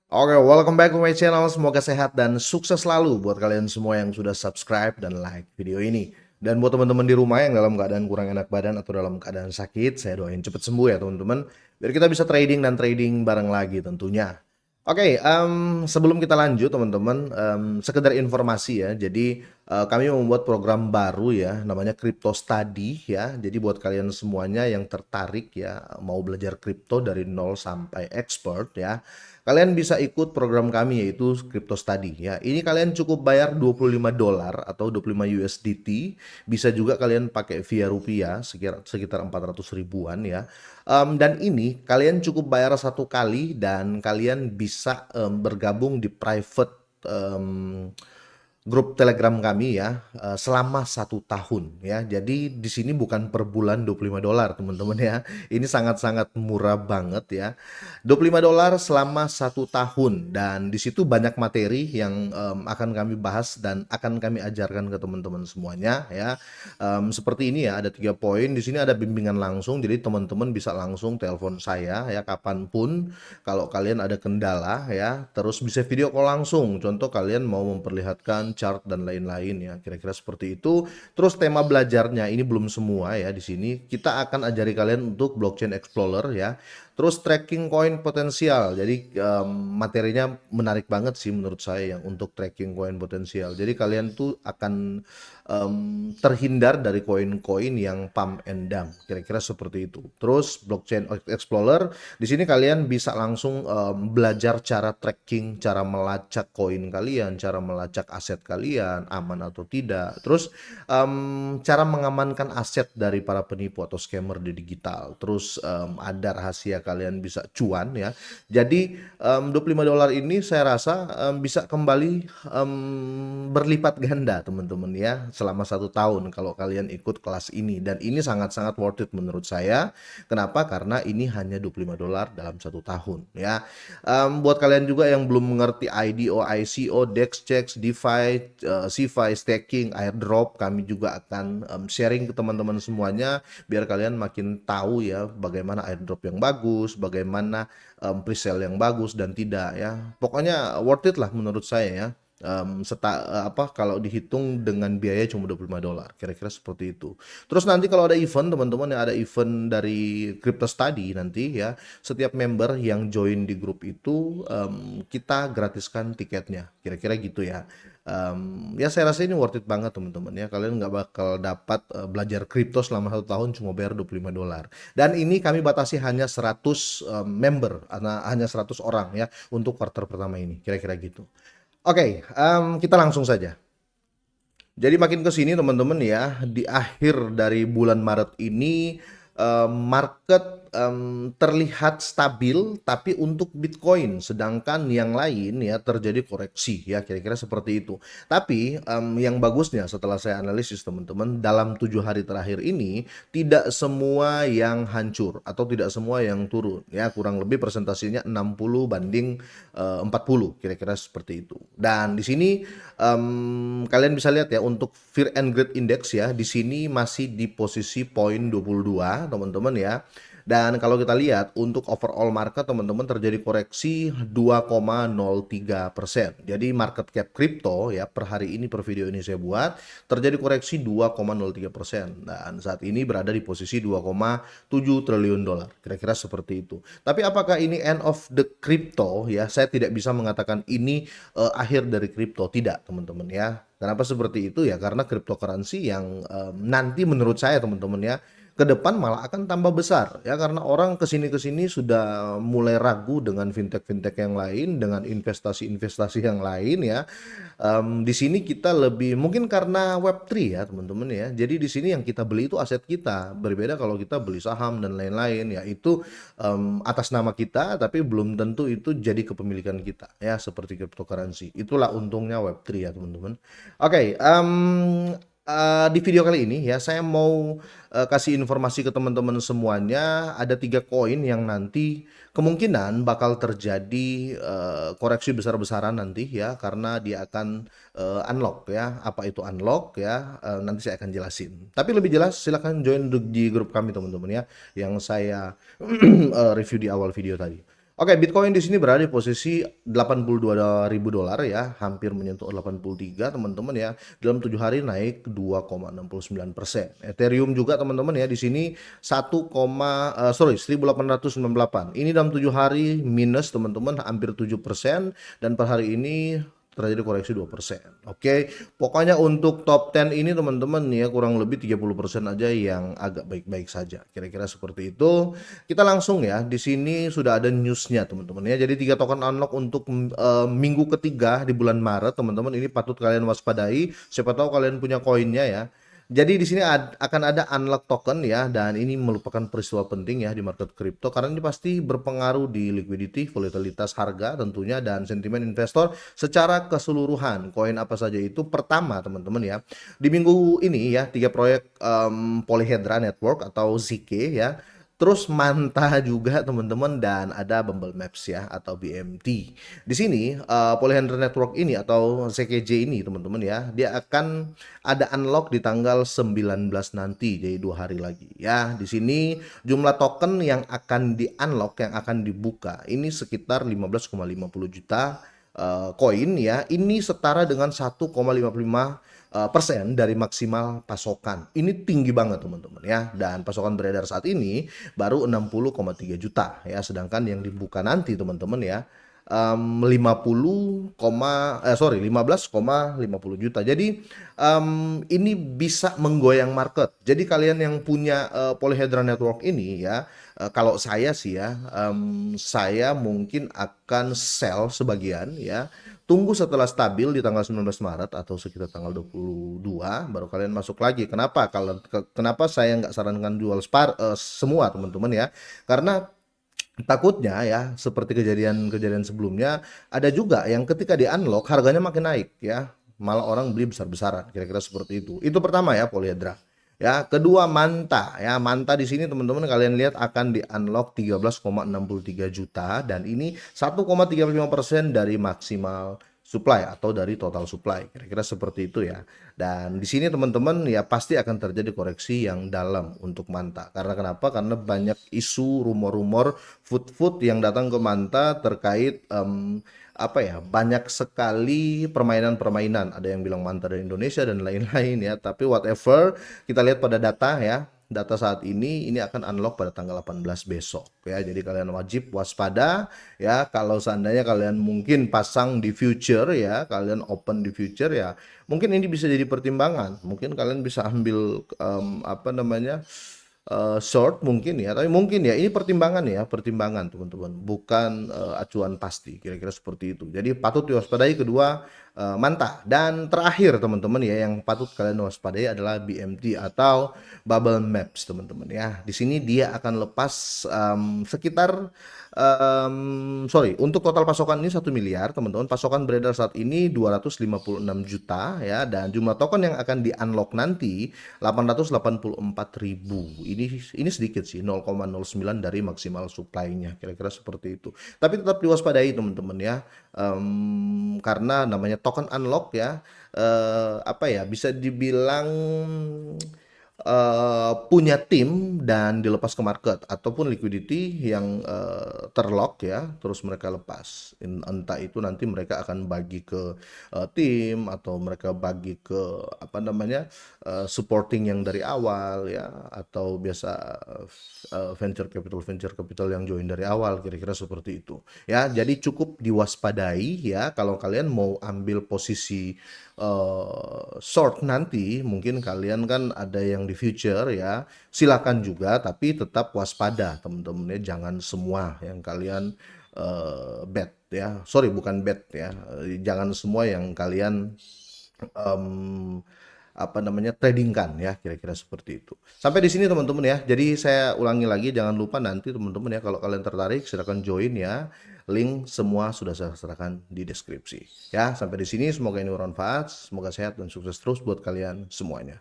Oke, welcome back to my channel. Semoga sehat dan sukses selalu buat kalian semua yang sudah subscribe dan like video ini. Dan buat teman-teman di rumah yang dalam keadaan kurang enak badan atau dalam keadaan sakit, saya doain cepet sembuh ya teman-teman. Biar kita bisa trading dan trading bareng lagi tentunya. Oke, sebelum kita lanjut teman-teman, sekedar informasi ya. Jadi kami membuat program baru ya, namanya Crypto Study ya. Jadi buat kalian semuanya yang tertarik ya, mau belajar kripto dari nol sampai expert ya, kalian bisa ikut program kami yaitu Crypto Study ya. Ini kalian cukup bayar $25 atau 25 USDT. Bisa juga kalian pakai via rupiah sekitar 400 ribuan ya. Dan ini kalian cukup bayar satu kali dan kalian bisa bergabung di private grup Telegram kami ya selama 1 tahun ya. Jadi di sini bukan per bulan $25 teman-teman ya. Ini sangat-sangat murah banget ya. $25 selama 1 tahun dan di situ banyak materi yang akan kami bahas dan akan kami ajarkan ke teman-teman semuanya ya. Seperti ini ya, ada 3 poin. Di sini ada bimbingan langsung, jadi teman-teman bisa langsung telepon saya ya kapanpun kalau kalian ada kendala ya. Terus bisa video call langsung. Contoh kalian mau memperlihatkan chart dan lain-lain ya, kira-kira seperti itu. Terus tema belajarnya ini belum semua ya di sini. Kita akan ajari kalian untuk blockchain explorer ya. Terus tracking koin potensial. Jadi materinya menarik banget sih menurut saya yang untuk tracking koin potensial. Jadi kalian tuh akan terhindar dari koin-koin yang pump and dump. Kira-kira seperti itu. Terus blockchain explorer di sini kalian bisa langsung belajar cara tracking, cara melacak koin kalian, cara melacak aset kalian aman atau tidak. Terus cara mengamankan aset dari para penipu atau scammer di digital. Terus ada rahasia kalian bisa cuan ya. Jadi $25 ini saya rasa bisa kembali berlipat ganda teman-teman ya selama 1 tahun kalau kalian ikut kelas ini, dan ini sangat-sangat worth it menurut saya. Kenapa? Karena ini hanya $25 dalam 1 tahun ya. Buat kalian juga yang belum mengerti IDO, ICO, DEX, CHEX, DeFi, CeFi, staking, airdrop, kami juga akan sharing ke teman-teman semuanya biar kalian makin tahu ya bagaimana airdrop yang bagus, bagaimana presale yang bagus dan tidak ya. Pokoknya worth it lah menurut saya ya. Kalau dihitung dengan biaya cuma $25, kira-kira seperti itu. Terus nanti kalau ada event teman-teman ya, ada event dari Crypto Study nanti ya, setiap member yang join di grup itu kita gratiskan tiketnya, kira-kira gitu ya. Ya saya rasa ini worth it banget teman-teman ya. Kalian nggak bakal dapat belajar kripto selama 1 tahun cuma bayar $25. Dan ini kami batasi hanya 100 member, hanya 100 orang ya untuk quarter pertama ini, kira-kira gitu. Oke, kita langsung saja. Jadi makin ke sini teman-teman ya, di akhir dari bulan Maret ini market terlihat stabil tapi untuk Bitcoin, sedangkan yang lain ya terjadi koreksi ya, kira-kira seperti itu. Tapi yang bagusnya setelah saya analisis teman-teman, dalam 7 hari terakhir ini tidak semua yang hancur atau tidak semua yang turun ya, kurang lebih presentasinya 60 banding 40, kira-kira seperti itu. Dan di sini kalian bisa lihat ya untuk Fear and Greed Index ya, di sini masih di posisi poin 22 teman-teman ya. Dan kalau kita lihat untuk overall market teman-teman terjadi koreksi 2,03%. Jadi market cap kripto ya per hari ini, per video ini saya buat, terjadi koreksi 2,03%. Dan saat ini berada di posisi 2,7 triliun dolar. Kira-kira seperti itu. Tapi apakah ini end of the crypto ya? Saya tidak bisa mengatakan ini akhir dari kripto, tidak teman-teman ya. Kenapa seperti itu ya? Karena cryptocurrency yang nanti menurut saya teman-teman ya, ke depan malah akan tambah besar ya, karena orang kesini sudah mulai ragu dengan fintech-fintech yang lain, dengan investasi-investasi yang lain ya. Di sini kita lebih mungkin karena Web3 ya teman-teman ya. Jadi di sini yang kita beli itu aset kita. Berbeda kalau kita beli saham dan lain-lain ya, itu atas nama kita tapi belum tentu itu jadi kepemilikan kita ya, seperti cryptocurrency. Itulah untungnya Web3 ya teman-teman. Oke, di video kali ini ya saya mau kasih informasi ke teman-teman semuanya. Ada 3 koin yang nanti kemungkinan bakal terjadi koreksi besar-besaran nanti ya, karena dia akan unlock ya. Apa itu unlock ya? Nanti saya akan jelasin. Tapi lebih jelas silahkan join di grup kami teman-teman ya, yang saya review di awal video tadi. Oke, Bitcoin di sini berada di posisi $82.000 ya, hampir menyentuh 83 teman-teman ya. Dalam 7 hari naik 2,69%. Ethereum juga teman-teman ya di sini 1898. Ini dalam 7 hari minus teman-teman hampir 7% dan per hari ini terjadi koreksi 2%. Oke, pokoknya untuk top 10 ini teman-teman ya kurang lebih 30% aja yang agak baik-baik saja. Kira-kira seperti itu. Kita langsung ya, di sini sudah ada newsnya teman-teman ya. Jadi 3 token unlock untuk minggu ketiga di bulan Maret teman-teman, ini patut kalian waspadai. Siapa tahu kalian punya koinnya ya. Jadi di sini akan ada unlock token ya, dan ini merupakan peristiwa penting ya di market kripto karena ini pasti berpengaruh di liquidity, volatilitas harga tentunya, dan sentimen investor secara keseluruhan. Koin apa saja itu? Pertama teman-teman ya, di minggu ini ya 3 proyek Polyhedra Network atau ZK ya. Terus Manta juga teman-teman, dan ada Bumble Maps ya atau BMT. Di sini Polyhedra Network ini atau CKJ ini teman-teman ya, dia akan ada unlock di tanggal 19 nanti, jadi 2 hari lagi ya. Di sini jumlah token yang akan di-unlock, yang akan dibuka ini sekitar 15,50 juta koin ya. Ini setara dengan 1,55% dari maksimal pasokan. Ini tinggi banget teman-teman ya. Dan pasokan beredar saat ini baru 60,3 juta ya. Sedangkan yang dibuka nanti teman-teman ya 15,50 juta. Jadi ini bisa menggoyang market. Jadi kalian yang punya Polyhedra Network ini ya, kalau saya sih ya, saya mungkin akan sell sebagian ya. Tunggu setelah stabil di tanggal 19 Maret atau sekitar tanggal 22 baru kalian masuk lagi. Kenapa? Kenapa saya nggak sarankan jual semua teman-teman ya? Karena takutnya ya, seperti kejadian-kejadian sebelumnya, ada juga yang ketika di-unlock harganya makin naik ya, malah orang beli besar-besaran, kira-kira seperti itu. Itu pertama ya, Polyhedra. Ya, kedua Manta ya. Manta di sini teman-teman kalian lihat akan di-unlock 13,63 juta dan ini 1,35% dari maksimal supply atau dari total supply. Kira-kira seperti itu ya. Dan di sini teman-teman ya pasti akan terjadi koreksi yang dalam untuk Manta. Karena kenapa? Karena banyak isu, rumor-rumor food yang datang ke Manta terkait apa ya, banyak sekali permainan-permainan. Ada yang bilang Manta dari Indonesia dan lain-lain ya. Tapi whatever, kita lihat pada data ya. Data saat ini akan unlock pada tanggal 18 besok ya. Jadi kalian wajib waspada ya. Kalau seandainya kalian mungkin pasang di future ya, kalian open di future ya, mungkin ini bisa jadi pertimbangan. Mungkin kalian bisa ambil apa namanya, short mungkin ya, tapi mungkin ya ini pertimbangan teman-teman, bukan acuan pasti, kira-kira seperti itu. Jadi patut diwaspadai kedua Manta. Dan terakhir teman-teman ya, yang patut kalian waspadai adalah BMT atau Bubble Maps teman-teman ya. Di sini dia akan lepas sekitar untuk total pasokan ini 1 miliar teman-teman. Pasokan beredar saat ini 256 juta ya, dan jumlah token yang akan di-unlock nanti 884.000. Ini sedikit sih, 0,09 dari maksimal supply-nya, kira-kira seperti itu. Tapi tetap diwaspadai teman-teman ya. Karena namanya token unlock ya, apa ya, bisa dibilang punya tim dan dilepas ke market, ataupun liquidity yang terlock ya, terus mereka lepas. Entah itu nanti mereka akan bagi ke tim, atau mereka bagi ke apa namanya, supporting yang dari awal ya, atau biasa venture capital yang join dari awal, kira-kira seperti itu ya. Jadi cukup diwaspadai ya kalau kalian mau ambil posisi short nanti. Mungkin kalian kan ada yang di future ya, silakan juga, tapi tetap waspada teman-teman ya. Jangan semua yang kalian bet ya, sorry bukan bet ya, jangan semua yang kalian apa namanya, tradingkan ya, kira-kira seperti itu. Sampai di sini teman-teman ya. Jadi saya ulangi lagi, jangan lupa nanti teman-teman ya, kalau kalian tertarik silakan join ya. Link semua sudah saya serahkan di deskripsi ya. Sampai di sini, semoga ini bermanfaat, semoga sehat dan sukses terus buat kalian semuanya.